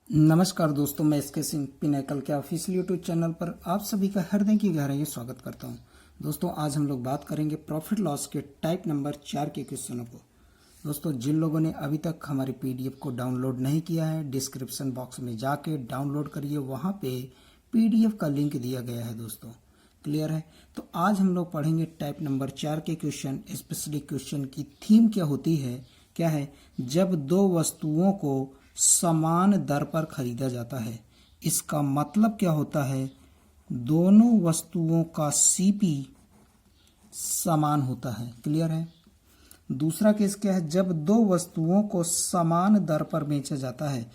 नमस्कार दोस्तों, मैं एसके सिंह पिनेकल के ऑफिशियल यूट्यूब चैनल पर आप सभी का हृदय की गहराई से स्वागत करता हूं। दोस्तों, आज हम लोग बात करेंगे प्रॉफिट लॉस के टाइप नंबर 4 के क्वेश्चनों को। दोस्तों, जिन लोगों ने अभी तक हमारी पीडीएफ को डाउनलोड नहीं किया है, डिस्क्रिप्शन बॉक्स में जाके डाउनलोड करिए, वहां पे पीडीएफ का लिंक दिया गया है। दोस्तों, क्लियर है? तो आज हम लोग पढ़ेंगे टाइप नंबर 4 के क्वेश्चन। स्पेशली क्वेश्चन की थीम क्या होती है, क्या है? जब दो वस्तुओं को समान दर पर खरीदा जाता है, इसका मतलब क्या होता है? दोनों वस्तुओं का सीपी समान होता है। क्लियर है? दूसरा केस क्या है? जब दो वस्तुओं को समान दर पर बेचा जाता है,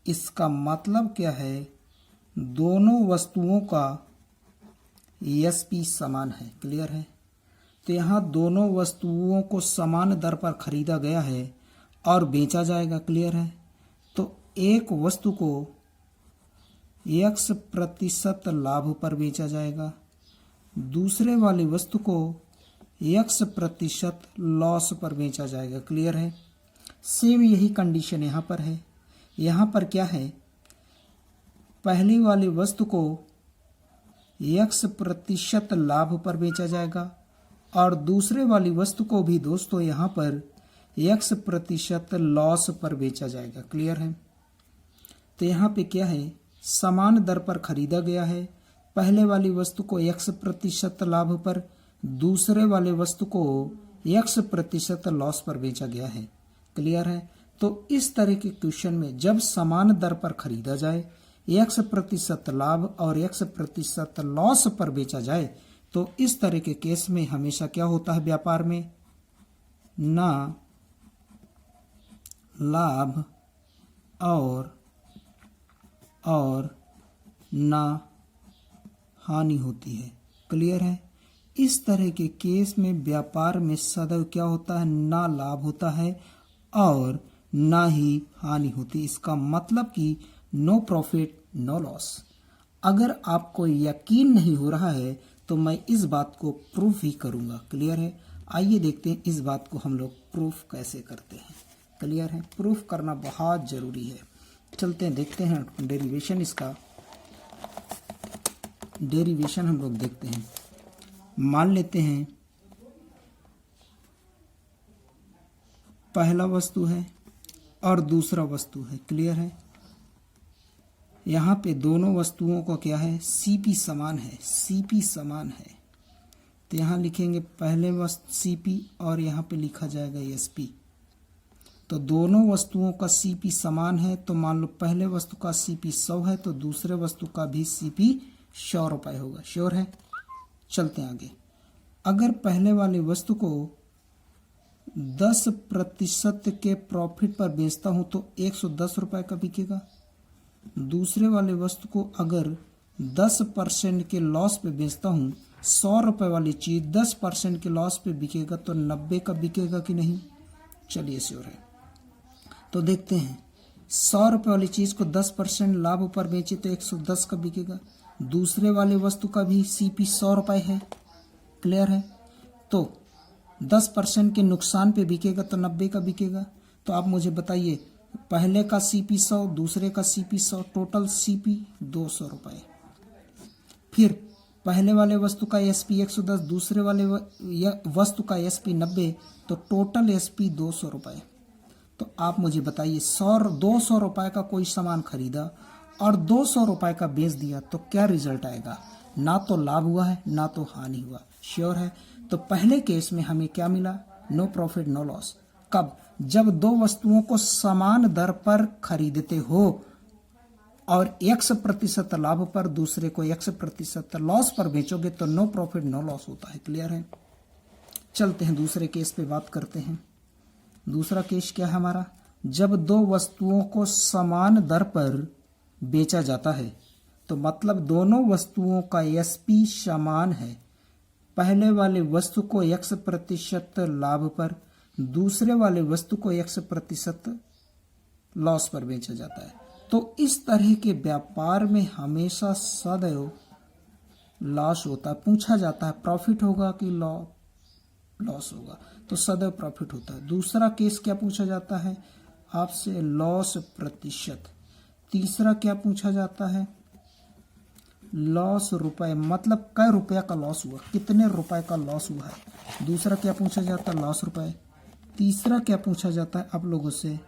इसका मतलब क्या है? दोनों वस्तुओं का एसपी समान है। क्लियर है? तो यहाँ दोनों वस्तुओं को समान दर पर खरीदा गया है और बेचा जाएगा। क्लियर है? तो एक वस्तु को x% लाभ पर बेचा जाएगा, दूसरे वाली वस्तु को x% लॉस पर बेचा जाएगा। क्लियर है? सेम यही कंडीशन यहाँ पर है। यहाँ पर क्या है? पहली वाली वस्तु को x% लाभ पर बेचा जाएगा और दूसरे वाली वस्तु को भी दोस्तों यहाँ पर x% लॉस पर बेचा जाएगा। क्लियर है? तो यहाँ पे क्या है? समान दर पर खरीदा गया है। पहले वाली वस्तु को x% लाभ पर, दूसरे वाले वस्तु को x% लॉस पर बेचा गया है। क्लियर है? तो इस तरह के क्वेश्चन में जब समान दर पर खरीदा जाए, x% लाभ और x% लॉस पर बेचा जाए, तो इस तरह के केस में हमेशा क्या होता है? व्यापार में ना लाभ और ना हानि होती है। क्लियर है? इस तरह के केस में व्यापार में सदैव क्या होता है? ना लाभ होता है और ना ही हानि होती। इसका मतलब कि नो प्रॉफिट नो लॉस। अगर आपको यकीन नहीं हो रहा है तो मैं इस बात को प्रूफ ही करूंगा। क्लियर है? आइए देखते हैं इस बात को हम लोग प्रूफ कैसे करते हैं। क्लियर है? प्रूफ करना बहुत जरूरी है। चलते हैं, देखते हैं डेरिवेशन। इसका डेरिवेशन हम लोग देखते हैं। मान लेते हैं पहला वस्तु है और दूसरा वस्तु है। क्लियर है? यहाँ पे दोनों वस्तुओं का क्या है? सीपी समान है। सीपी समान है तो यहाँ लिखेंगे पहले वस्तु सीपी और यहाँ पे लिखा जाएगा एसपी। तो दोनों वस्तुओं का सीपी समान है, तो मान लो पहले वस्तु का सीपी 100 है तो दूसरे वस्तु का भी सीपी 100 रुपये होगा। श्योर है? चलते हैं आगे। अगर पहले वाली वस्तु को 10% के प्रॉफिट पर बेचता हूं तो 110 रुपये का बिकेगा। दूसरे वाले वस्तु को अगर 10% के लॉस पे बेचता हूं, 100 रुपये वाली चीज 10% के लॉस पे बिकेगा तो 90 का बिकेगा कि नहीं? चलिए, श्योर है। तो देखते हैं, 100 रुपये वाली चीज को 10% लाभ पर बेचे तो 110 का बिकेगा। दूसरे वाले वस्तु का भी सीपी 100 रुपये है। क्लियर है? तो 10% के नुकसान पे बिकेगा तो 90 का बिकेगा। तो आप मुझे बताइए, पहले का सीपी 100, दूसरे का सीपी 100, टोटल सीपी 200 रुपये। फिर पहले वाले वस्तु का एसपी 110, दूसरे वाले वस्तु का एसपी 90, तो टोटल एसपी 200 रुपये। तो आप मुझे बताइए, 200 रुपये का कोई सामान खरीदा और 200 रुपये का बेच दिया तो क्या रिजल्ट आएगा? ना तो लाभ हुआ है ना तो हानि हुआ। श्योर है? तो पहले केस में हमें क्या मिला? No profit no loss. कब? जब दो वस्तुओं को समान दर पर खरीदते हो और x% लाभ पर, दूसरे को x% लॉस पर बेचोगे तो नो प्रॉफिट नो लॉस होता है। क्लियर है? चलते हैं दूसरे केस पे बात करते हैं। दूसरा केस क्या है हमारा? जब दो वस्तुओं को समान दर पर बेचा जाता है, तो मतलब दोनों वस्तुओं का एसपी समान है। पहले वाले वस्तु को x% लाभ पर, दूसरे वाले वस्तु को x% लॉस पर बेचा जाता है। तो इस तरह के व्यापार में हमेशा सदैव लॉस होता है। पूछा जाता है प्रॉफिट होगा कि लॉस होगा, तो सदैव प्रॉफिट होता है। दूसरा केस क्या पूछा जाता है आपसे? लॉस प्रतिशत। तीसरा क्या पूछा जाता है, लॉस रुपए, मतलब कै रुपया का लॉस हुआ, कितने रुपए का लॉस हुआ है। दूसरा क्या पूछा जाता है, लॉस रुपए। तीसरा क्या पूछा जाता है आप लोगों से,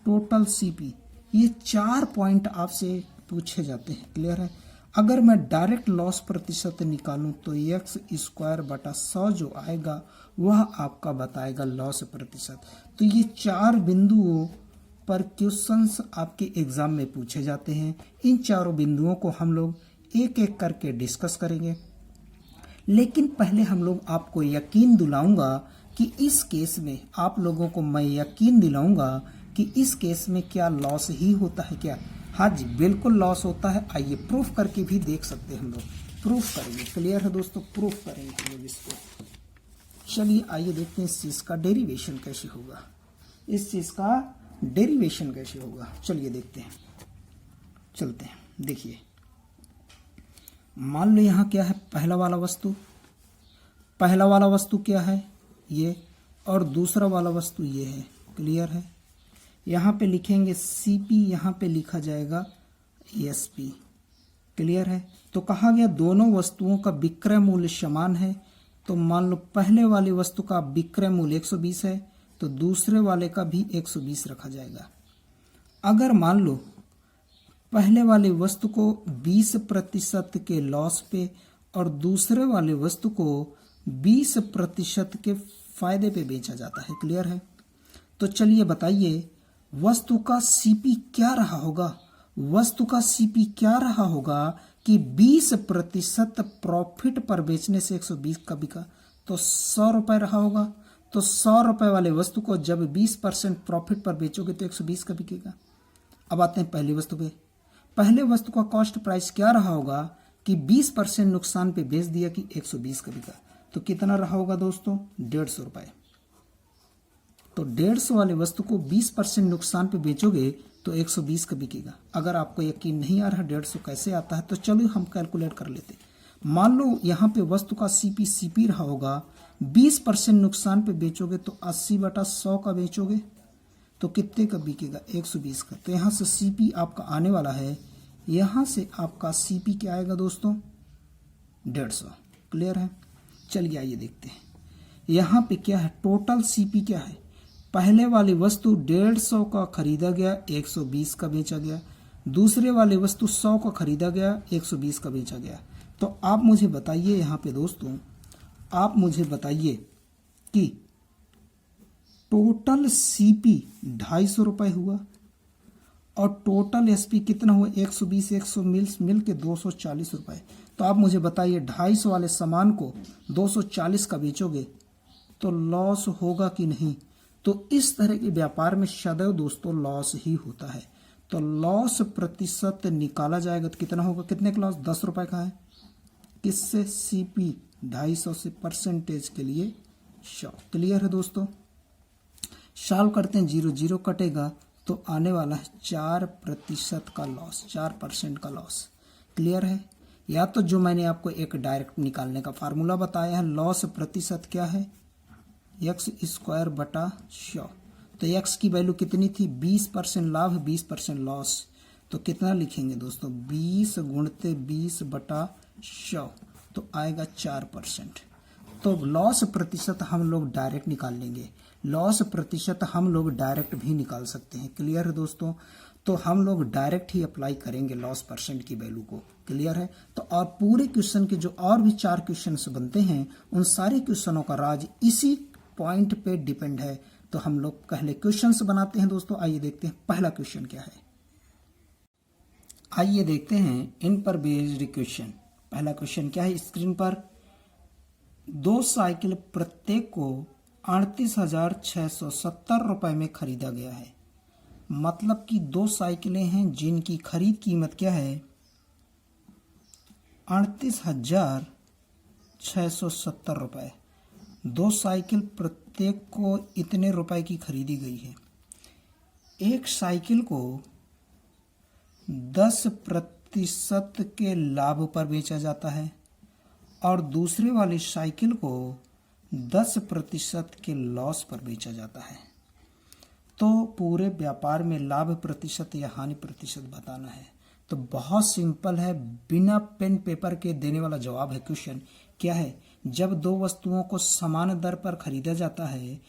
टोटल सीपी। ये 4 पॉइंट आपसे पूछे जाते हैं, क्लियर है। अगर मैं डायरेक्ट लॉस प्रतिशत निकालूं तो एक्स स्क्वायर बटा 100 जो आएगा वह आपका बताएगा लॉस प्रतिशत। तो ये 4 बिंदुओं पर क्वेश्चंस आपके एग्जाम में पूछे जाते हैं। इन चारों बिंदुओं को हम लोग एक एक करके डिस्कस करेंगे, लेकिन पहले हम लोग आपको यकीन दिलाऊंगा कि इस केस में, आप लोगों को मैं यकीन दिलाऊंगा कि इस केस में क्या लॉस ही होता है क्या। हाँ जी, बिल्कुल लॉस होता है। आइए प्रूफ करके भी देख सकते हैं, हम लोग प्रूफ करेंगे, क्लियर है दोस्तों, प्रूफ करेंगे हम लोग इसको। चलिए आइए देखते हैं इस चीज का डेरिवेशन कैसे होगा, इस चीज का डेरिवेशन कैसे होगा। चलिए देखते हैं, चलते हैं। देखिए मान लो यहाँ क्या है, पहला वाला वस्तु, पहला वाला वस्तु क्या है ये, और दूसरा वाला वस्तु ये है, क्लियर है। यहाँ पे लिखेंगे सीपी, यहाँ पे लिखा जाएगा एसपी, क्लियर है। तो कहा गया दोनों वस्तुओं का विक्रय मूल्य समान है, तो मान लो पहले वाली वस्तु का विक्रय मूल्य 120 है तो दूसरे वाले का भी 120 रखा जाएगा। अगर मान लो पहले वाले वस्तु को 20% के लॉस पे और दूसरे वाले वस्तु को 20% के फायदे पे बेचा जाता है, क्लियर है। तो चलिए बताइए वस्तु का सीपी क्या रहा होगा, वस्तु का सीपी क्या रहा होगा कि 20% प्रॉफिट पर बेचने से 120 का बिका, तो 100 रुपए रहा होगा। तो 100 रुपए वाले वस्तु को जब 20% प्रॉफिट पर बेचोगे तो 120 का बिकेगा। अब आते हैं पहली वस्तु पे, पहले वस्तु का कॉस्ट प्राइस क्या रहा होगा कि 20% नुकसान पे बेच दिया कि 120 का बिका, तो कितना रहा होगा दोस्तों, 150 रुपए। तो 150 वाले वस्तु को 20% नुकसान पे बेचोगे तो 120 का बिकेगा। अगर आपको यकीन नहीं आ रहा 150 कैसे आता है, तो चलो हम कैलकुलेट कर लेते। मान लो यहाँ पे वस्तु का सीपी रहा होगा, 20% नुकसान पे बेचोगे तो 80/100 का बेचोगे तो कितने का बिकेगा, 120 का। तो यहाँ से सीपी आपका आने वाला है, यहाँ से आपका सीपी क्या आएगा दोस्तों, 150, क्लियर है। चलिए आइए देखते हैं यहाँ पे क्या है, टोटल सीपी क्या है। पहले वाली वस्तु 150 का खरीदा गया, 120 का बेचा गया। दूसरे वाले वस्तु 100 का खरीदा गया, 120 का बेचा गया। तो आप मुझे बताइए यहाँ पे दोस्तों, आप मुझे बताइए कि टोटल सीपी 250 रुपए हुआ और टोटल एसपी कितना हुआ, 120, 100 मिल के 240 रुपए। तो आप मुझे बताइए 250 वाले सामान को 240 का बेचोगे तो लॉस होगा कि नहीं। तो इस तरह के व्यापार में सदैव दोस्तों लॉस ही होता है। तो लॉस प्रतिशत निकाला जाएगा तो कितना होगा, कितने का लॉस, 10 रुपए का है। किससे, सीपी 250 से परसेंटेज के लिए 100, क्लियर है दोस्तों। सॉल्व करते हैं, 0 0 कटेगा तो आने वाला है 4% का लॉस, 4% का लॉस, क्लियर है। या तो जो मैंने आपको एक डायरेक्ट निकालने का फार्मूला बताया है, लॉस प्रतिशत क्या है, एक्स स्क्वायर बटा 100। तो एक्स की वैल्यू कितनी थी, 20% लाभ 20% लॉस, तो कितना लिखेंगे दोस्तों, 20 गुणते 20/100 तो आएगा 4%। तो लॉस प्रतिशत हम लोग डायरेक्ट निकाल लेंगे, लॉस प्रतिशत हम लोग डायरेक्ट भी निकाल सकते हैं, क्लियर है दोस्तों। तो हम लोग डायरेक्ट ही अप्लाई करेंगे लॉस परसेंट की वैल्यू को, क्लियर है। तो और पूरे क्वेश्चन के जो और भी 4 क्वेश्चन बनते हैं उन सारे क्वेश्चनों का राज इसी पॉइंट पे डिपेंड है। तो हम लोग पहले क्वेश्चंस बनाते हैं दोस्तों। आइए देखते हैं पहला क्वेश्चन क्या है। आइए देखते हैं इन पर बेस्ड क्वेश्चन। पहला क्वेश्चन क्या है स्क्रीन पर, 2 साइकिल प्रत्येक को 38,670 रुपए में खरीदा गया है। मतलब कि 2 साइकिलें हैं जिनकी खरीद कीमत क्या है, 38,670 रुपए। 2 साइकिल प्रत्येक को इतने रुपए की खरीदी गई है। एक साइकिल को 10% के लाभ पर बेचा जाता है और दूसरे वाली साइकिल को 10% के लॉस पर बेचा जाता है। तो पूरे व्यापार में लाभ प्रतिशत या हानि प्रतिशत बताना है। तो बहुत सिंपल है, बिना पेन पेपर के देने वाला जवाब है क्वेश्चन। क्या है? जब दो वस्तुओं को समान दर पर खरीदा जाता है,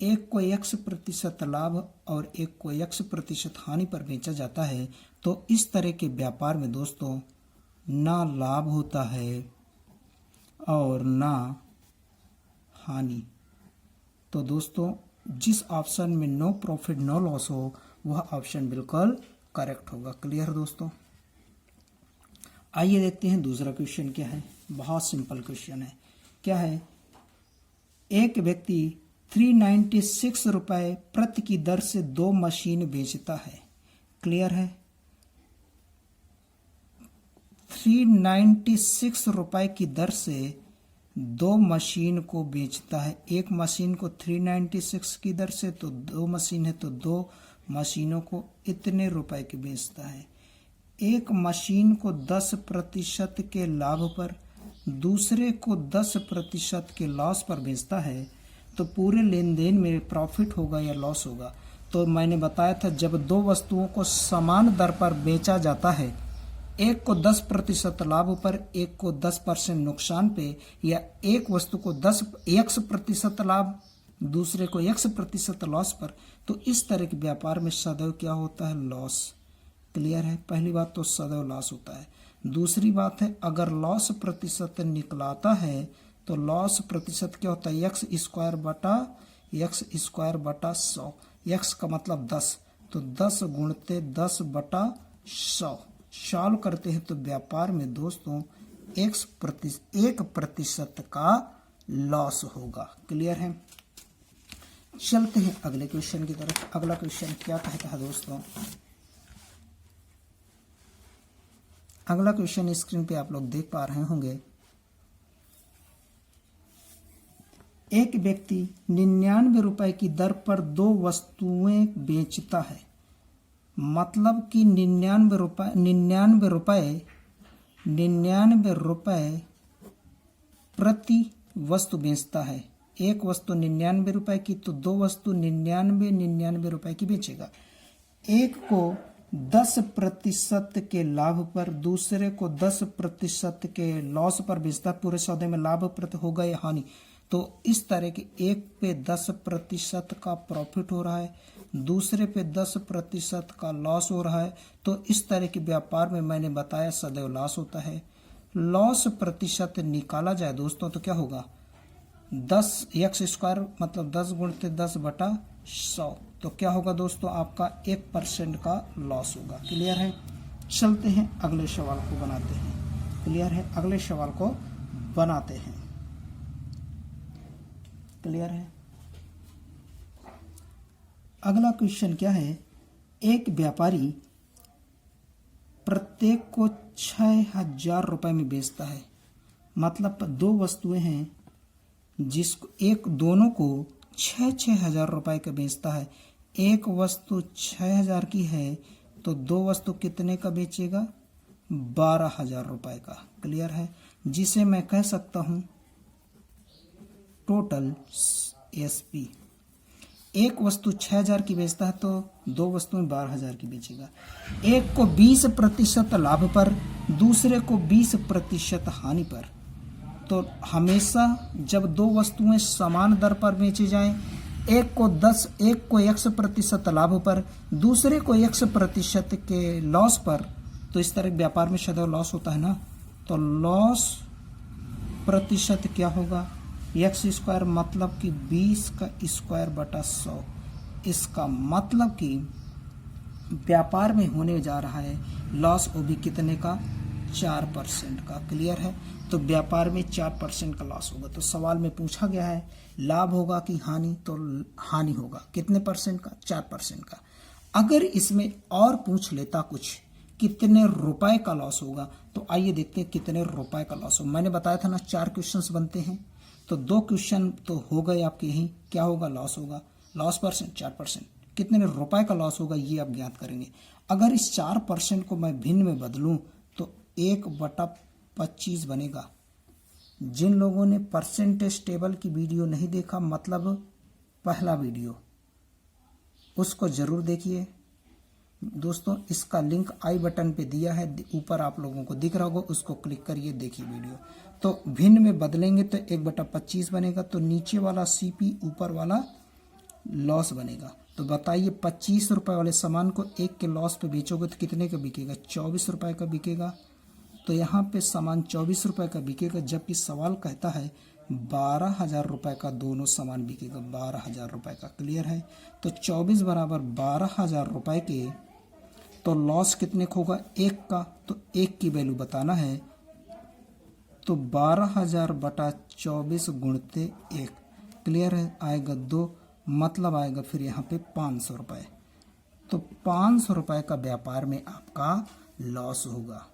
एक को x% लाभ और एक को x% हानि पर बेचा जाता है, तो इस तरह के व्यापार में दोस्तों ना लाभ होता है और ना हानि। तो दोस्तों जिस ऑप्शन में नो प्रॉफिट नो लॉस हो वह ऑप्शन बिल्कुल करेक्ट होगा। क्लियर दोस्तों? आइए देखते हैं दूसरा क्वेश्चन क्या है। बहुत सिंपल क्वेश्चन है। क्या है? एक व्यक्ति 396 रुपए प्रति की दर से 2 मशीन बेचता है। क्लियर है? 396 रुपए की दर से 2 मशीन को बेचता है। एक मशीन को 396 की दर से, तो 2 मशीन है तो 2 मशीनों को इतने रुपए की बेचता है। एक मशीन को 10% के लाभ पर, दूसरे को 10% के लॉस पर बेचता है, तो पूरे लेन देन में प्रॉफिट होगा या लॉस होगा? तो मैंने बताया था जब दो वस्तुओं को समान दर पर बेचा जाता है, एक को 10% लाभ पर, एक को 10% नुकसान पे, या एक वस्तु को 10% लाभ, दूसरे को 1% लॉस पर, तो इस तरह के व्यापार में सदैव क्या होता है? लॉस। क्लियर है? पहली बात तो सदैव लॉस होता है। दूसरी बात है अगर लॉस प्रतिशत निकलाता है तो लॉस प्रतिशत क्या होता है? x² बटा 100। x का मतलब 10, तो 10 गुणते 10/100 सॉल्व करते हैं तो व्यापार में दोस्तों 1% का लॉस होगा। क्लियर है? चलते हैं अगले क्वेश्चन की तरफ। अगला क्वेश्चन क्या कहता है दोस्तों? अगला क्वेश्चन स्क्रीन पे आप लोग देख पा रहे होंगे। एक व्यक्ति 99 रुपए की दर पर 2 वस्तुएं बेचता है। मतलब कि 99 रुपए प्रति वस्तु बेचता है। एक वस्तु 99 रुपए की, तो 2 वस्तु 99 रुपए की बेचेगा। एक को 10% के लाभ पर, दूसरे को 10% के लॉस पर बेचता है। पूरे सौदे में लाभ प्रति होगा या हानि? तो इस तरह के एक पे 10% का प्रॉफिट हो रहा है, दूसरे पे 10% का लॉस हो रहा है, तो इस तरह के व्यापार में मैंने बताया सदैव लॉस होता है। लॉस प्रतिशत निकाला जाए दोस्तों तो क्या होगा? 10x² मतलब 10 गुणते 10/100, तो क्या होगा दोस्तों? आपका 1% का लॉस होगा। क्लियर है? चलते हैं अगले सवाल को बनाते हैं। क्लियर है? अगले सवाल को बनाते हैं। क्लियर है? अगला क्वेश्चन क्या है? एक व्यापारी प्रत्येक को 6000 रुपए में बेचता है। मतलब 2 वस्तुएं हैं जिसको एक दोनों को 6,000 रुपए का बेचता है। एक वस्तु 6,000 की है तो 2 वस्तु कितने का बेचेगा? 12,000 रुपए का। क्लियर है? जिसे मैं कह सकता हूं टोटल SP। एक वस्तु 6,000 की बेचता है तो 2 वस्तुएं 12,000 की बेचेगा। एक को 20% लाभ पर, दूसरे को 20% हानि पर। तो हमेशा जब 2 वस्तुएं समान दर पर बेची जाएं, एक को 1% लाभ पर, दूसरे को 1% के लॉस पर, तो इस तरह व्यापार में सदैव लॉस होता है ना। तो लॉस प्रतिशत क्या होगा? x² मतलब कि 20/100। इसका मतलब कि व्यापार में होने जा रहा है लॉस, वो भी कितने का? 4% का। क्लियर है? तो व्यापार में 4% का लॉस होगा। तो सवाल में पूछा गया है लाभ होगा कि हानि? तो हानि होगा। कितने परसेंट का? 4% का। अगर इसमें और पूछ लेता कुछ कितने रुपए का लॉस होगा, तो आइए देखते हैं कितने रुपए का लॉस होगा। मैंने बताया था ना 4 क्वेश्चंस बनते हैं, तो 2 क्वेश्चन तो हो गए आपके। यही क्या होगा? लॉस होगा। Loss percent 4%। कितने रुपए का लॉस होगा ये आप ज्ञात करेंगे। अगर इस 4% को मैं भिन्न में बदलूं तो 1/25 बनेगा। जिन लोगों ने परसेंटेज टेबल की वीडियो नहीं देखा, मतलब पहला वीडियो, उसको जरूर देखिए दोस्तों। इसका लिंक आई बटन पे दिया है, ऊपर आप लोगों को दिख रहा होगा, उसको क्लिक करिए, देखिए वीडियो। तो भिन्न में बदलेंगे तो 1/25 बनेगा, तो नीचे वाला सीपी ऊपर वाला लॉस बनेगा। तो बताइए 25 रुपए वाले सामान को 1 के लॉस पे बेचोगे तो कितने का बिकेगा? 24 रुपए का बिकेगा। तो यहाँ पे सामान 24 रुपए का बिकेगा, जबकि सवाल कहता है 12,000 रुपए का दोनों सामान बिकेगा, 12,000 रुपए का। क्लियर है? तो 24 बराबर 12,000 रुपए के, तो लॉस कितने का होगा? 1 का। तो 1 की वैल्यू बताना है, तो 12,000 बटा 24 गुणते 1। क्लियर है? आएगा 2, मतलब आएगा फिर यहाँ पे 500 रुपए। तो 500 रुपए का व्यापार में आपका लॉस होगा।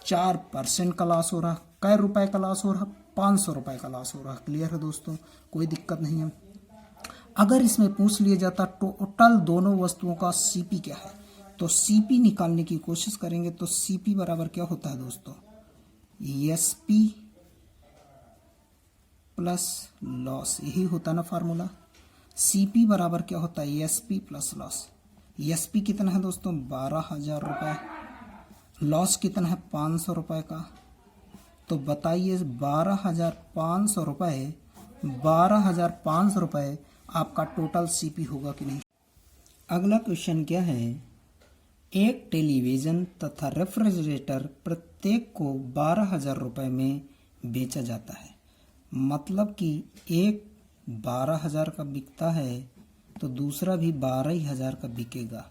4% का लॉस हो रहा। कै रुपए का लॉस हो रहा? 500 रुपए का लॉस हो रहा। क्लियर है दोस्तों? कोई दिक्कत नहीं है। अगर इसमें पूछ लिया जाता टोटल दोनों वस्तुओं का सीपी क्या है, तो सीपी निकालने की कोशिश करेंगे। तो सीपी बराबर क्या होता है दोस्तों? एसपी प्लस लॉस, यही होता ना फार्मूला। सीपी बराबर क्या होता है? SP plus loss. एसपी कितना है दोस्तों? 12,000 रुपए। लॉस कितना है? 500 रुपए का। तो बताइए 12,500 रुपए, 12,500 रुपए आपका टोटल सीपी होगा कि नहीं? अगला क्वेश्चन क्या है? एक टेलीविजन तथा रेफ्रिजरेटर प्रत्येक को 12,000 रुपए में बेचा जाता है। मतलब कि एक 12,000 का बिकता है तो दूसरा भी 12,000 का बिकेगा।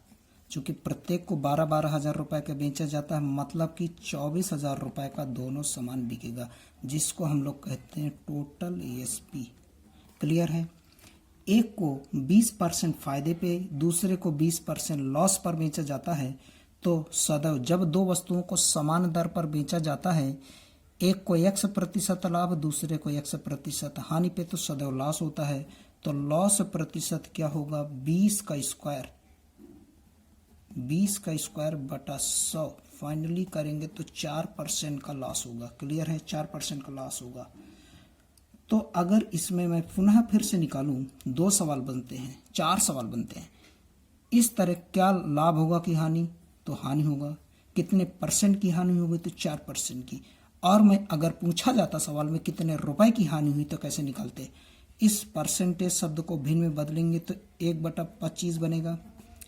चूंकि प्रत्येक को 12,000 रुपए का बेचा जाता है, मतलब कि 24,000 रुपए का दोनों सामान बिकेगा, जिसको हम लोग कहते हैं टोटल एएसपी। क्लियर है? एक को 20% फायदे पे, दूसरे को 20% लॉस पर बेचा जाता है। तो सदैव जब दो वस्तुओं को समान दर पर बेचा जाता है, एक को 100% लाभ, दूसरे को 100% हानि पे, तो सदैव लॉस होता है। तो लॉस प्रतिशत क्या होगा? 20 का स्क्वायर, 20 का स्क्वायर बटा 100 फाइनली करेंगे तो 4% का लॉस होगा। क्लियर है? 4% का लॉस होगा। तो अगर इसमें मैं पुनः फिर से निकालूं, 2 सवाल बनते हैं, 4 सवाल बनते हैं। इस तरह क्या लाभ होगा कि हानि? तो हानि होगा। कितने परसेंट की हानि होगी? तो 4% की। और मैं अगर पूछा जाता सवाल में कितने रुपए की हानि हुई, तो कैसे निकालते? इस परसेंटेज शब्द को भिन्न में बदलेंगे तो 1/25 बनेगा।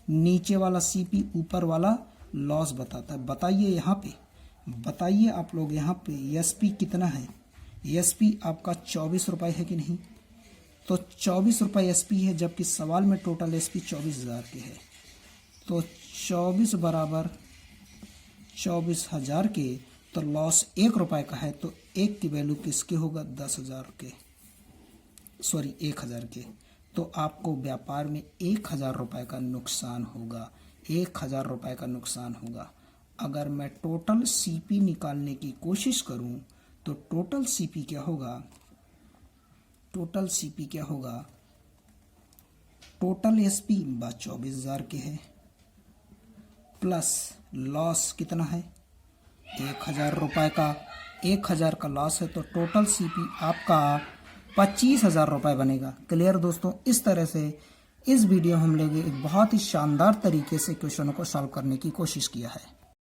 नीचे वाला सीपी, ऊपर वाला लॉस बताता है। बताइए यहाँ पे, बताइए आप लोग यहाँ पे एसपी कितना है? एसपी आपका 24 रुपए है कि नहीं? तो 24 रुपए एसपी है, जबकि सवाल में टोटल एसपी 24,000 के है। तो 24 बराबर 24,000 के, तो लॉस 1 रुपए का है, तो 1 की वैल्यू किसके होगा? 10,000 के, सॉरी 1,000 के। तो आपको व्यापार में 1,000 रुपए का नुकसान होगा, 1,000 रुपए का नुकसान होगा। अगर मैं टोटल सीपी निकालने की कोशिश करूं तो टोटल सीपी क्या होगा? टोटल सीपी क्या होगा? टोटल एसपी 24,000 के है, प्लस लॉस कितना है? 1,000 रुपए का, 1,000 का लॉस है, तो टोटल सीपी आपका 25,000 रुपए बनेगा। क्लियर दोस्तों? इस तरह से इस वीडियो हम लोग एक बहुत ही शानदार तरीके से क्वेश्चनों को सॉल्व करने की कोशिश किया है।